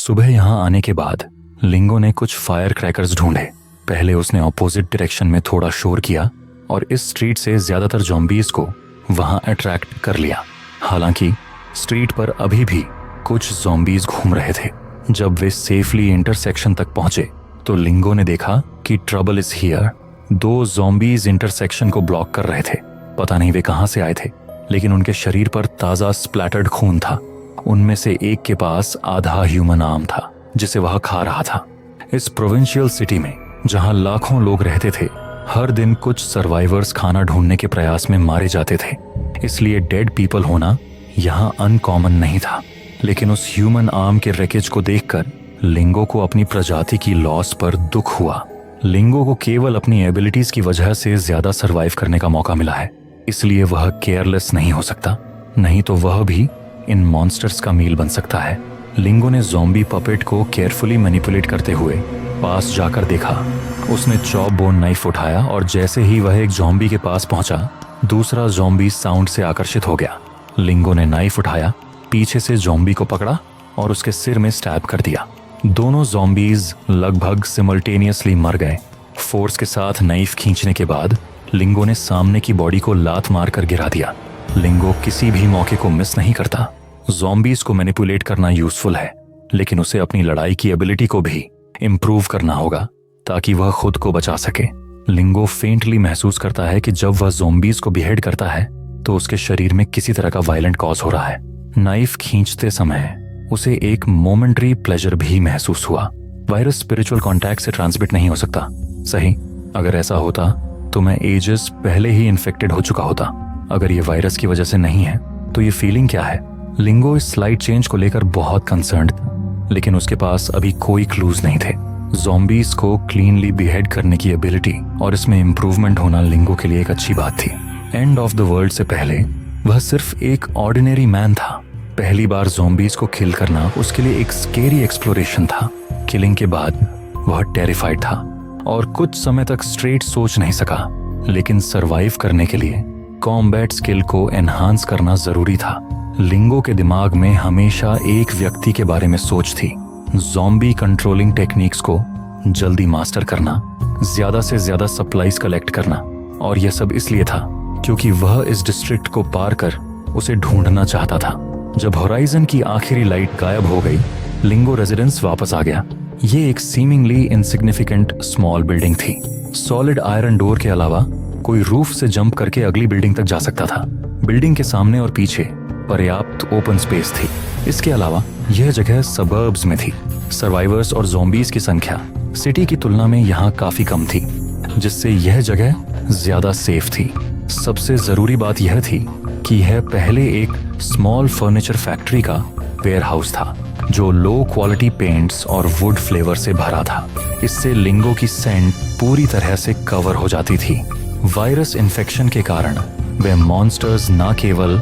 सुबह यहाँ आने के बाद लिंगो ने कुछ फायर क्रैकर्स ढूंढे। पहले उसने ऑपोजिट डायरेक्शन में थोड़ा शोर किया और इस स्ट्रीट से ज्यादातर ज़ॉम्बीज को वहां अट्रैक्ट कर लिया। हालांकि स्ट्रीट पर अभी भी कुछ ज़ॉम्बीज घूम रहे थे। जब वे सेफली इंटरसेक्शन तक पहुंचे तो लिंगो ने देखा कि trouble is here. 2 zombies intersection को ब्लॉक कर रहे थे। पता नहीं वे कहां से आए थे, लेकिन उनके शरीर पर ताजा स्प्लैटर्ड खून था। उनमें से एक के पास आधा ह्यूमन आर्म था जिसे वह खा रहा था। इस प्रोविंशियल सिटी में जहां लाखों लोग रहते थे, हर दिन कुछ सर्वाइवर्स खाना ढूंढने के प्रयास में मारे जाते थे। इसलिए डेड पीपल होना यहाँ अनकॉमन नहीं था। लेकिन उस ह्यूमन आर्म के रेकेज को देखकर लिंगो को अपनी प्रजाति की लॉस पर दुख हुआ। लिंगो को केवल अपनी एबिलिटीज की वजह से ज्यादा सरवाइव करने का मौका मिला है, इसलिए वह केयरलेस नहीं हो सकता, नहीं तो वह भी इन मॉन्स्टर्स का मील बन सकता है। लिंगो ने ज़ॉम्बी पपेट को केयरफुली मैनिपुलेट करते हुए पास जाकर देखा। उसने चॉप बोन नाइफ उठाया और जैसे ही वह एक ज़ॉम्बी के पास पहुंचा, दूसरा ज़ॉम्बी साउंड से आकर्षित हो गया। लिंगो ने नाइफ उठाया, पीछे से ज़ॉम्बी को पकड़ा और उसके सिर में स्टैब कर दिया। दोनों ज़ॉम्बीज लगभग सिमल्टेनियसली मर गए। फोर्स के साथ नाइफ खींचने के बाद लिंगो ने सामने की बॉडी को लात मारकर गिरा दिया। लिंगो किसी भी मौके को मिस नहीं करता। ज़ॉम्बीज को मैनिपुलेट करना यूजफुल है, लेकिन उसे अपनी लड़ाई की एबिलिटी को भी इम्प्रूव करना होगा ताकि वह खुद को बचा सके। लिंगो फेंटली महसूस करता है कि जब वह ज़ॉम्बीज को बिहेड करता है तो उसके शरीर में किसी तरह का वायलेंट कॉज हो रहा है। नाइफ खींचते समय उसे एक मोमेंटरी प्लेजर भी महसूस हुआ। वायरस स्पिरिचुअल कॉन्टैक्ट से ट्रांसमिट नहीं हो सकता, सही? अगर ऐसा होता तो मैं एजेस पहले ही इन्फेक्टेड हो चुका होता। अगर ये वायरस की वजह से नहीं है तो ये फीलिंग क्या है? लिंगो इस स्लाइड चेंज को लेकर बहुत कंसर्न्ड था, लेकिन उसके पास अभी कोई क्लूज नहीं थे। ज़ॉम्बीज को क्लीनली बिहेड करने की एबिलिटी और इसमें इम्प्रूवमेंट होना लिंगो के लिए एक अच्छी बात थी। एंड ऑफ द वर्ल्ड से पहले वह सिर्फ एक ऑर्डिनरी मैन था। पहली बार ज़ॉम्बीज को किल करना उसके लिए एक स्केरी एक्सप्लोरेशन था। किलिंग के बाद वह टेरिफाइड था और कुछ समय तक स्ट्रेट सोच नहीं सका। लेकिन सरवाइव करने के लिए कॉम्बैट स्किल को एनहांस करना जरूरी था। लिंगो के दिमाग में हमेशा एक व्यक्ति के बारे में सोच थी, ज़ॉम्बी कंट्रोलिंग टेक्निक्स को जल्दी मास्टर करना, ज्यादा से ज्यादा सप्लाईज कलेक्ट करना। और यह सब इसलिए था क्योंकि वह इस डिस्ट्रिक्ट को पार कर उसे ढूंढना चाहता था। जब होराइजन की आखिरी लाइट गायब हो गई, लिंगो रेजिडेंस वापस आ गया। ये एक सीमिंगली इनसिग्निफिकेंट स्मॉल बिल्डिंग थी। सॉलिड आयरन डोर के अलावा कोई रूफ से जंप करके अगली बिल्डिंग तक जा सकता था। बिल्डिंग के सामने और पीछे पर्याप्त ओपन स्पेस थी। इसके अलावा यह जगह सबर्ब्स में थी। सर्वाइवर्स और ज़ॉम्बीज की संख्या सिटी की तुलना में यहाँ काफी कम थी, जिससे यह जगह ज्यादा सेफ थी। सबसे जरूरी बात यह थी कि यह पहले एक स्मॉल फर्नीचर फैक्ट्री का वेयरहाउस था जो लो क्वालिटी पेंट्स और वुड फ्लेवर से भरा था। इससे लिंगो की सेंट पूरी तरह से कवर हो जाती थी। वायरस इन्फेक्शन के कारण वे मॉन्स्टर्स न केवल